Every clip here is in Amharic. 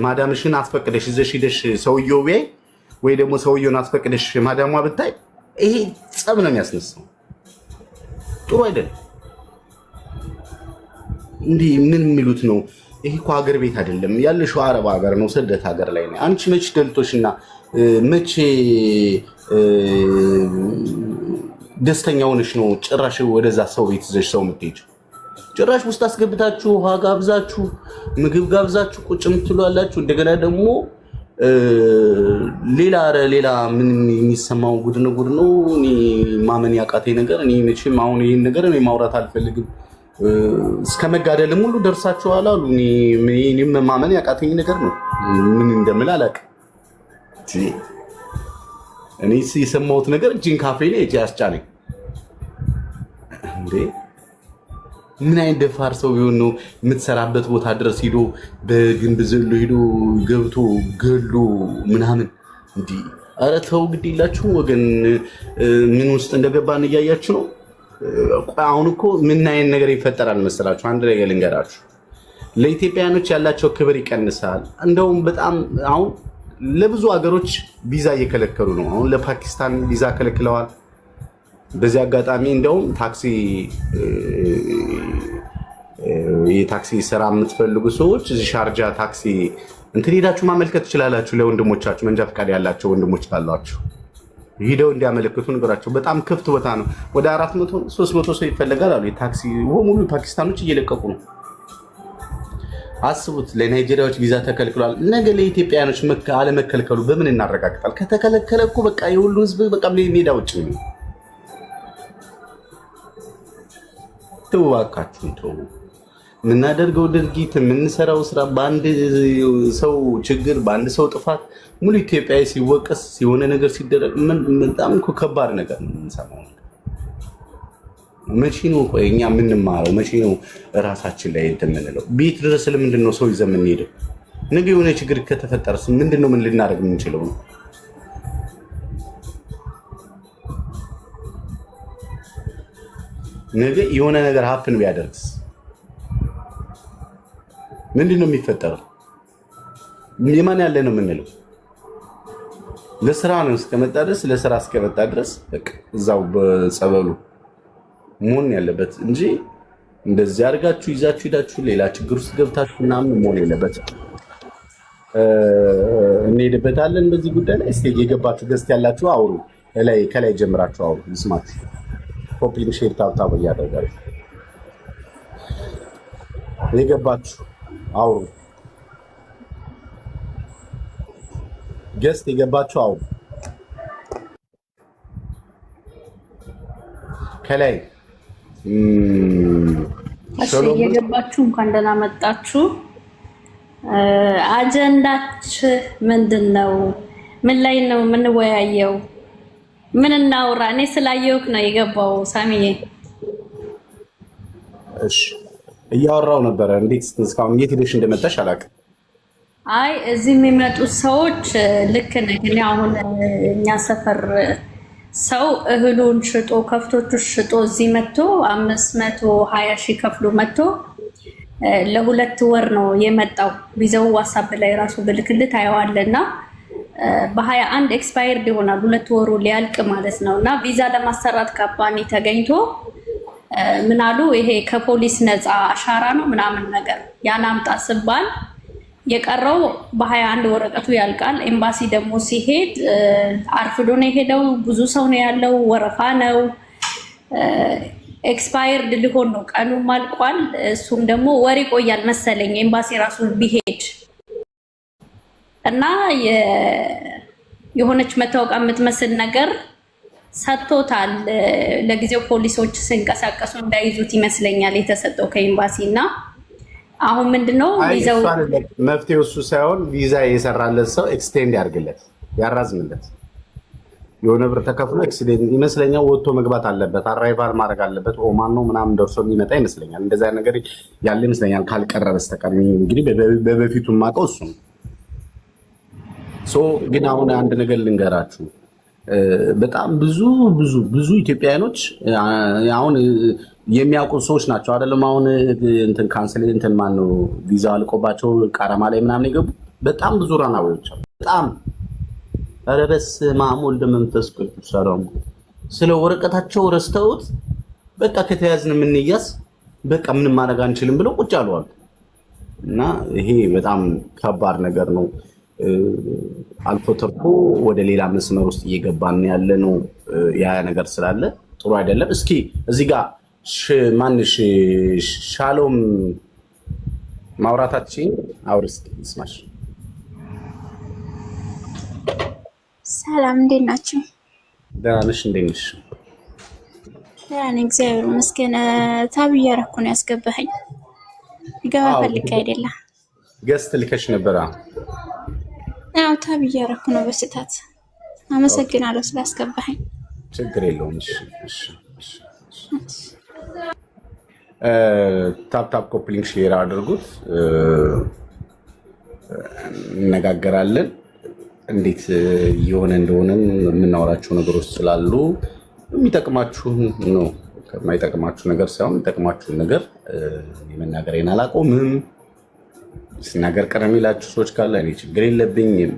ማዳምሽን አስፈቅደሽ ይዘሽ ሄደሽ ሰውየው ቤት ወይ ደግሞ ሰውየውን አስፈቅደሽ ማዳሟ ብታይ ይሄ ጸብ ነው የሚያስነሳው። ጥሩ አይደለም። እንዴ ምን የሚሉት ነው? ይሄ እኮ ሀገር ቤት አይደለም ያለሽው፣ አረብ ሀገር ነው፣ ስደት ሀገር ላይ ነው። አንቺ መች ደልቶሽና መቼ ደስተኛ ሆነሽ ነው ጭራሽ ወደዛ ሰው ቤት ይዘሽ ሰው የምትሄጂው? ጭራሽ ውስጥ አስገብታችሁ ውሃ ጋብዛችሁ ምግብ ጋብዛችሁ ቁጭ የምትሉ አላችሁ። እንደገና ደግሞ ሌላ ምን የሚሰማው ጉድ ነው። እኔ ማመን ያቃተኝ ነገር እኔ መቼም አሁን ይሄን ነገር እኔ ማውራት አልፈልግም። እስከ መጋደልም ሁሉ ደርሳችኋል አሉ። እኔ ማመን ያቃተኝ ነገር ነው። ምን እንደምል አላውቅም። እኔ የሰማሁት ነገር እጅን ካፌ ላይ ያስጫለኝ እንዴ! ምን አይነት ደፋር ሰው ቢሆን ነው የምትሰራበት ቦታ ድረስ ሄዶ በግንብ ዘሎ ሄዶ ገብቶ ገሎ ምናምን እንዲ? ኧረ ተው ግድ የላችሁም ወገን። ምን ውስጥ እንደገባን እያያችሁ ነው። አሁን እኮ ምን አይነት ነገር ይፈጠራል መሰላችሁ? አንድ ነገር ልንገራችሁ። ለኢትዮጵያኖች ያላቸው ክብር ይቀንሳል። እንደውም በጣም አሁን ለብዙ ሀገሮች ቪዛ እየከለከሉ ነው። አሁን ለፓኪስታን ቪዛ ከለክለዋል። በዚህ አጋጣሚ እንደውም የታክሲ ስራ የምትፈልጉ ሰዎች እዚህ ሻርጃ ታክሲ እንትን ሄዳችሁ ማመልከት ትችላላችሁ። ለወንድሞቻችሁ መንጃ ፈቃድ ያላቸው ወንድሞች ካሏችሁ ሄደው እንዲያመለክቱ ነገራቸው። በጣም ክፍት ቦታ ነው። ወደ 400 300 ሰው ይፈልጋል አሉ። የታክሲ ሙሉ ፓኪስታኖች እየለቀቁ ነው። አስቡት። ለናይጄሪያዎች ቪዛ ተከልክሏል። ነገ ለኢትዮጵያኖች አለመከልከሉ በምን እናረጋግጣል? ከተከለከለ እኮ በቃ የሁሉ ህዝብ በቃ ሜዳ ውጭ ነው። ተዋካችሁ ተው። የምናደርገው ድርጊት የምንሰራው ስራ በአንድ ሰው ችግር በአንድ ሰው ጥፋት ሙሉ ኢትዮጵያዊ ሲወቀስ የሆነ ነገር ሲደረግ በጣም እኮ ከባድ ነገር ነው የምንሰማው። መቼ ነው ቆይ እኛ የምንማረው? መቼ ነው ራሳችን ላይ እንትን የምንለው? ቤት ድረስ ለምንድን ነው ሰው ይዘን የምንሄደው? ነገ የሆነ ችግር ከተፈጠረስ ምንድን ነው ምን ልናደርግ የምንችለው? ነገ የሆነ ነገር ሀፕን ቢያደርግስ ምንድን ነው የሚፈጠረው? የማን ያለ ነው የምንለው? ለስራ ነው እስከመጣ ድረስ ለስራ እስከመጣ ድረስ በቃ እዛው በጸበሉ መሆን ያለበት እንጂ እንደዚህ አድርጋችሁ ይዛችሁ ሄዳችሁ ሌላ ችግር ውስጥ ገብታችሁ ምናምን መሆን የለበት። እንሄድበታለን በዚህ ጉዳይ ላይ። እስኪ የገባችሁ ገስት ያላችሁ አውሩ፣ ከላይ ጀምራችሁ አውሩ፣ ልስማችሁ። ኮፒን ሼር ታብታብ እያደረጋችሁ የገባችሁ አውሩ። ገስት የገባችሁ አውሩ ከላይ የገባችሁ እንኳን ደህና መጣችሁ። አጀንዳችን ምንድነው? ምን ላይ ነው የምንወያየው? ምን እናውራ? እኔ ስላየሁክ ነው የገባው ሳሚዬ። እሺ እያወራው ነበረ። እንዴት እስካሁን የት ሄደሽ እንደመጣሽ አላውቅም። አይ እዚህ የሚመጡት ሰዎች ልክ ነህ። እኔ አሁን እኛ ሰፈር ሰው እህሉን ሽጦ ከፍቶቹ ሽጦ እዚህ መጥቶ 520 ሺህ ከፍሎ መጥቶ ለ2 ወር ነው የመጣው። ቪዛው ዋትስአፕ ላይ ራሱ ብልክልህ ታየዋለና በ21 ኤክስፓየርድ ይሆናል 2 ወሩ ሊያልቅ ማለት ነው። እና ቪዛ ለማሰራት ካምፓኒ ተገኝቶ ምን አሉ፣ ይሄ ከፖሊስ ነፃ አሻራ ነው ምናምን ነገር ያን አምጣ ስባል የቀረው በ21 ወረቀቱ ያልቃል። ኤምባሲ ደግሞ ሲሄድ አርፍዶ ነው የሄደው። ብዙ ሰው ነው ያለው፣ ወረፋ ነው። ኤክስፓየርድ ሊሆን ነው፣ ቀኑ አልቋል። እሱም ደግሞ ወር ይቆያል መሰለኝ ኤምባሲ ራሱ ቢሄድ እና የሆነች መታወቂያ የምትመስል ነገር ሰጥቶታል። ለጊዜው ፖሊሶች ሲንቀሳቀሱ እንዳይዙት ይመስለኛል የተሰጠው ከኤምባሲ። እና አሁን ምንድነው ቪዛው መፍትሄው እሱ ሳይሆን ቪዛ የሰራለት ሰው ኤክስቴንድ ያርግለት፣ ያራዝምለት። የሆነ ብር ተከፍሎ ኤክስቴንድ ይመስለኛል ወጥቶ መግባት አለበት፣ አራይቫል ማድረግ አለበት። ኦማን ነው ምናምን ደርሶ የሚመጣ ይመስለኛል። እንደዛ ነገር ያለ ይመስለኛል ካልቀረ በስተቀር። እንግዲህ በበፊቱ የማውቀው እሱ ነው። ግን አሁን አንድ ነገር ልንገራችሁ። በጣም ብዙ ኢትዮጵያውያኖች አሁን የሚያውቁ ሰዎች ናቸው አይደለም። አሁን እንትን ካንስል እንትን ማን ነው ቪዛ አልቆባቸው ቃራማ ላይ ምናምን የገቡ በጣም ብዙ ራናዊዎች አሉ። በጣም ኧረ በስመ አብ ወልድ መንፈስ ቅዱስ ሰላም ስለ ወረቀታቸው ረስተውት በቃ ከተያዝን የምንያዝ በቃ ምንም ማድረግ አንችልም ብለው ቁጭ አለዋል። እና ይሄ በጣም ከባድ ነገር ነው። አልፎ ተርፎ ወደ ሌላ መስመር ውስጥ እየገባን ያለ ነው። ያ ነገር ስላለ ጥሩ አይደለም። እስኪ እዚህ ጋር ማንሽ ሻሎም ማውራታችን አውርስ ስማሽ። ሰላም እንዴት ናችሁ? ደህና ነሽ? እንዴት ነሽ? ደህና ነኝ እግዚአብሔር ይመስገን። ታብ እያደረኩ ነው ያስገባኸኝ። ይገባ ፈልግ አይደለም ገስት ልከሽ ነበር? አዎ ታብ እያደረኩ ነው በስታት። አመሰግናለሁ ስላስገባኸኝ። ችግር የለውም። እሺ ታፕ ኮፕሊንግ ሼር አድርጉት፣ እንነጋገራለን። እንዴት እየሆነ እንደሆነ የምናወራቸው ነገሮች ስላሉ የሚጠቅማችሁን ነው፣ የማይጠቅማችሁ ነገር ሳይሆን የሚጠቅማችሁን ነገር የመናገሬን አላቆምም። ስናገር ቀረ የሚላችሁ ሰዎች ካለ እኔ ችግር የለብኝም።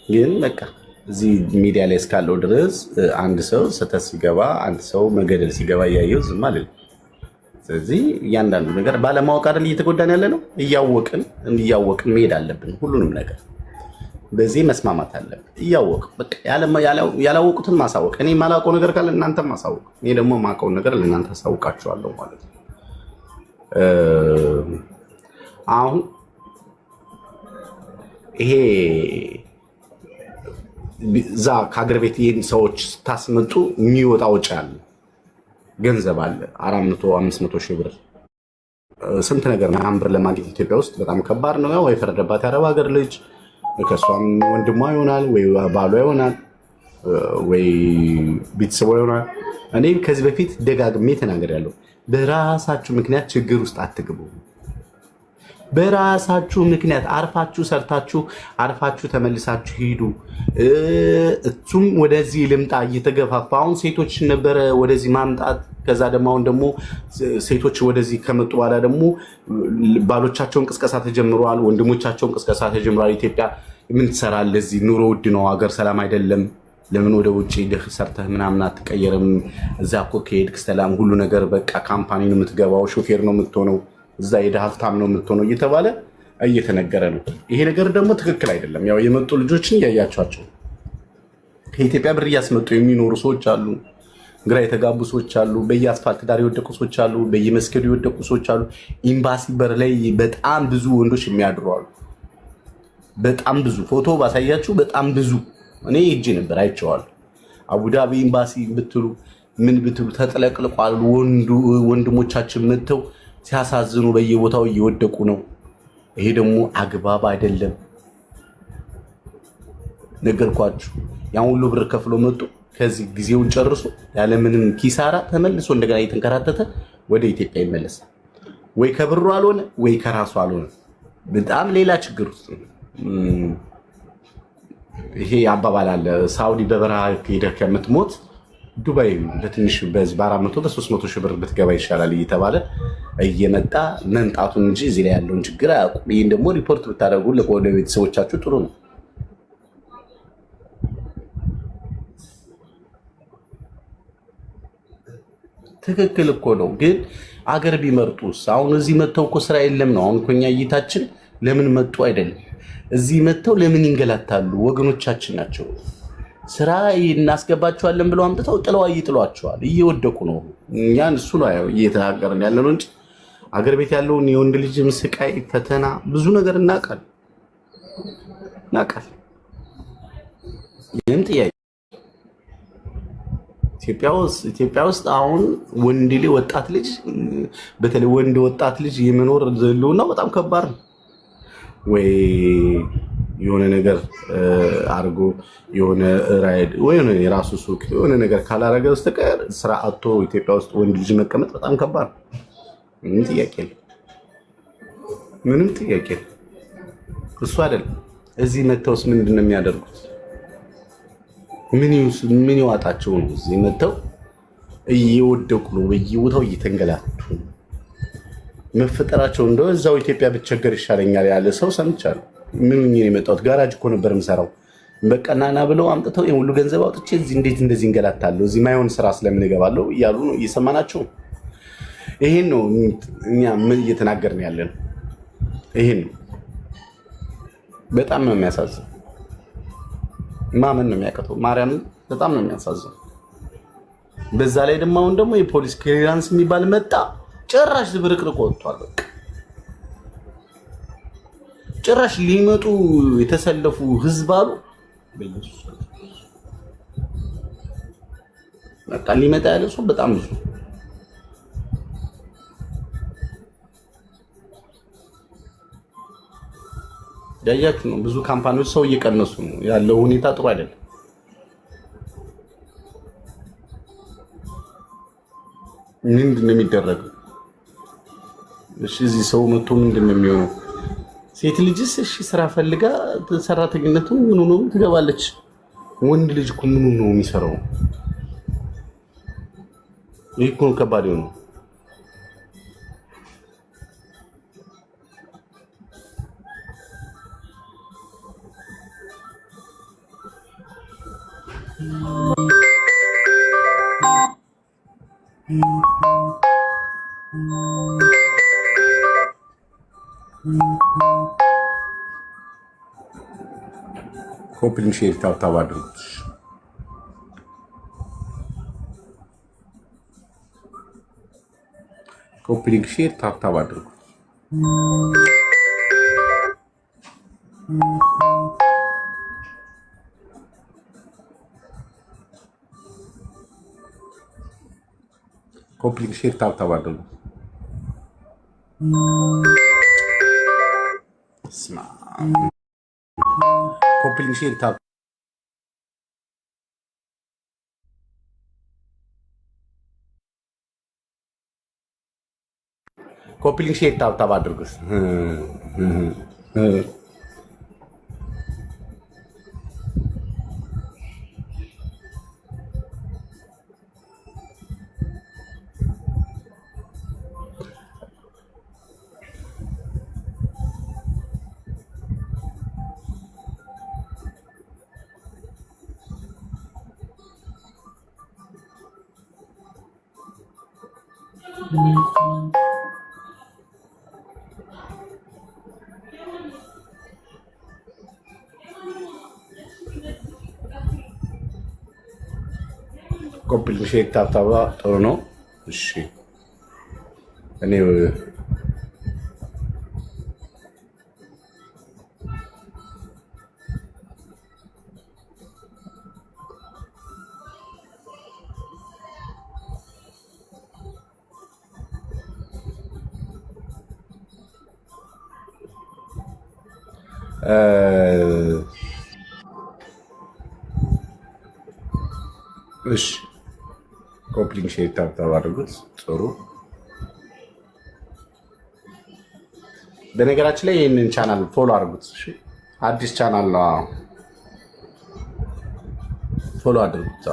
ግን በቃ እዚህ ሚዲያ ላይ እስካለው ድረስ አንድ ሰው ስህተት ሲገባ፣ አንድ ሰው መገደል ሲገባ እያየው ዝም አልልም። ስለዚህ እያንዳንዱ ነገር ባለማወቅ አይደል እየተጎዳን ያለ ነው። እያወቅን መሄድ አለብን። ሁሉንም ነገር በዚህ መስማማት አለብን። እያወቅ በቃ ያላወቁትን ማሳወቅ። እኔ የማላውቀው ነገር ካለ እናንተም ማሳወቅ፣ እኔ ደግሞ የማውቀውን ነገር ለእናንተ አሳውቃችኋለሁ ማለት ነው። አሁን ይሄ እዛ ከሀገር ቤት ይህን ሰዎች ስታስመጡ የሚወጣ ወጪ አለ፣ ገንዘብ አለ። 400-500 ሺህ ብር ስንት ነገር ምናምን ብር ለማግኘት ኢትዮጵያ ውስጥ በጣም ከባድ ነው። ያው የፈረደባት የአረብ ሀገር ልጅ ከእሷም ወንድሟ ይሆናል ወይ ባሏ ይሆናል ወይ ቤተሰቧ ይሆናል። እኔ ከዚህ በፊት ደጋግሜ ተናግሬያለሁ። በራሳችሁ ምክንያት ችግር ውስጥ አትግቡ። በራሳችሁ ምክንያት አርፋችሁ ሰርታችሁ አርፋችሁ ተመልሳችሁ ሂዱ። እሱም ወደዚህ ልምጣ እየተገፋፋ አሁን ሴቶች ነበረ ወደዚህ ማምጣት። ከዛ ደግሞ አሁን ደግሞ ሴቶች ወደዚህ ከመጡ በኋላ ደግሞ ባሎቻቸውን ቅስቀሳ ተጀምረዋል፣ ወንድሞቻቸውን ቅስቀሳ ተጀምረዋል። ኢትዮጵያ ምን ትሰራለህ? እዚህ ኑሮ ውድ ነው፣ ሀገር ሰላም አይደለም፣ ለምን ወደ ውጭ ሄደህ ሰርተህ ምናምን አትቀየርም? እዛ እኮ ከሄድክ ሰላም ሁሉ ነገር በቃ ካምፓኒ ነው የምትገባው፣ ሾፌር ነው የምትሆነው፣ እዛ የድሃ ሀብታም ነው የምትሆነው እየተባለ እየተነገረ ነው። ይሄ ነገር ደግሞ ትክክል አይደለም። ያው የመጡ ልጆችን እያያቸዋቸው ከኢትዮጵያ ብር እያስመጡ የሚኖሩ ሰዎች አሉ፣ ግራ የተጋቡ ሰዎች አሉ፣ በየአስፋልት ዳር የወደቁ ሰዎች አሉ፣ በየመስገዱ የወደቁ ሰዎች አሉ። ኤምባሲ በር ላይ በጣም ብዙ ወንዶች የሚያድሩ አሉ። በጣም ብዙ ፎቶ ባሳያችሁ በጣም ብዙ። እኔ ሄጄ ነበር አይቼዋለሁ። አቡዳቢ ኤምባሲ ብትሉ ምን ብትሉ ተጥለቅልቋል። ወንድሞቻችን መጥተው ሲያሳዝኑ በየቦታው እየወደቁ ነው። ይሄ ደግሞ አግባብ አይደለም። ነገርኳችሁ። ያን ሁሉ ብር ከፍሎ መጡ። ከዚህ ጊዜውን ጨርሶ ያለምንም ኪሳራ ተመልሶ እንደገና እየተንከራተተ ወደ ኢትዮጵያ ይመለሳል። ወይ ከብሩ አልሆነ ወይ ከራሱ አልሆነ። በጣም ሌላ ችግር ውስጥ ነው። ይሄ አባባል አለ፣ ሳውዲ በበረሃ ሄደህ ከምትሞት ዱባይ በትንሽ በዚህ በ400 በ300 ሺህ ብር ብትገባ ይሻላል እየተባለ እየመጣ መምጣቱን እንጂ እዚህ ላይ ያለውን ችግር አያውቁም። ይህን ደግሞ ሪፖርት ብታደርጉ ለወደ ቤተሰቦቻችሁ ጥሩ ነው። ትክክል እኮ ነው። ግን አገር ቢመርጡስ? አሁን እዚህ መጥተው እኮ ስራ የለም ነው። አሁን እኮ እኛ እይታችን ለምን መጡ አይደለም፣ እዚህ መጥተው ለምን ይንገላታሉ? ወገኖቻችን ናቸው። ስራ እናስገባቸዋለን ብለው አምጥተው ጥለዋ ይጥሏቸዋል። እየወደቁ ነው። እኛን እሱ ነው እየተናገርን ያለ ነው እንጂ አገር ቤት ያለውን የወንድ ልጅም ስቃይ፣ ፈተና፣ ብዙ ነገር እናውቃል። ይህም ጥያቄ ኢትዮጵያ ውስጥ አሁን ወንድ ልጅ ወጣት ልጅ በተለይ ወንድ ወጣት ልጅ የመኖር ህልውና በጣም ከባድ ነው። ወይ የሆነ ነገር አድርጎ የሆነ ራይድ ወይ የራሱ ሱቅ የሆነ ነገር ካላረገ በስተቀር ስራ አጥቶ ኢትዮጵያ ውስጥ ወንድ ልጅ መቀመጥ በጣም ከባድ ነው። ምንም ጥያቄ የለም። እሱ አይደለም። እዚህ መተውስ ምንድን ነው የሚያደርጉት? ምን ይዋጣቸው ነው? እዚህ መተው እየወደቁ ነው፣ በየቦታው እየተንገላቱ መፈጠራቸው። እንደው እዛው ኢትዮጵያ ብቸገር ይሻለኛል ያለ ሰው ሰምቻለሁ። ምን ነው የመጣሁት? ጋራጅ እኮ ነበር የምሰራው። በቃ ናና ብለው አምጥተው የሁሉ ገንዘብ አውጥቼ እዚህ እንዴት እንደዚህ እንገላታለሁ? እዚህ ማይሆን ስራ ስለምን እገባለሁ እያሉ ነው እየሰማናቸው። ይሄን ነው እኛ ምን እየተናገርን ያለን። ይሄን ነው በጣም ነው የሚያሳዝን። ማመን ነው የሚያቀተው። ማርያምን በጣም ነው የሚያሳዝን። በዛ ላይ ደግሞ አሁን ደግሞ የፖሊስ ክሊራንስ የሚባል መጣ። ጭራሽ ዝብርቅርቅ ወጥቷል። በቃ ጭራሽ ሊመጡ የተሰለፉ ህዝብ አሉ። በኢየሱስ በቃ ሊመጣ ያለ ሰው በጣም ብዙ ያያችሁ ነው። ብዙ ካምፓኒዎች ሰው እየቀነሱ ነው ያለው። ሁኔታ ጥሩ አይደለም። ምንድን ነው የሚደረገው? እሺ እዚህ ሰው መጥቶ ምንድን ነው የሚሆነው? ሴት ልጅስ እሺ ስራ ፈልጋ ሰራተኝነቱ ምን ሆኖ ትገባለች። ወንድ ልጅ እኮ ምን ነው የሚሰራው? ይህ እኮ ከባድ ነው። ኮፕሊንግ ሼር ታብታብ አድርጉት። ኮፕሊንግ ሼር ታብታብ አድርጉት። ኮፕሊንግ ሼር ታብታብ አድርጉት። ኮፕሊንግ ሼር ታብ ኮፕሊንግ ሼር ታብታብ አድርጉት። ኮፕሊንግ ሼር ታብታብ ጥሩ ነው። እሺ እኔ እሺ ኮፕሊንግ ሼር ታብታብ አድርጉት። ጥሩ። በነገራችን ላይ ይህንን ቻናል ፎሎ አድርጉት። እሺ አዲስ ቻናል ነው። ፎሎ አድርጉት።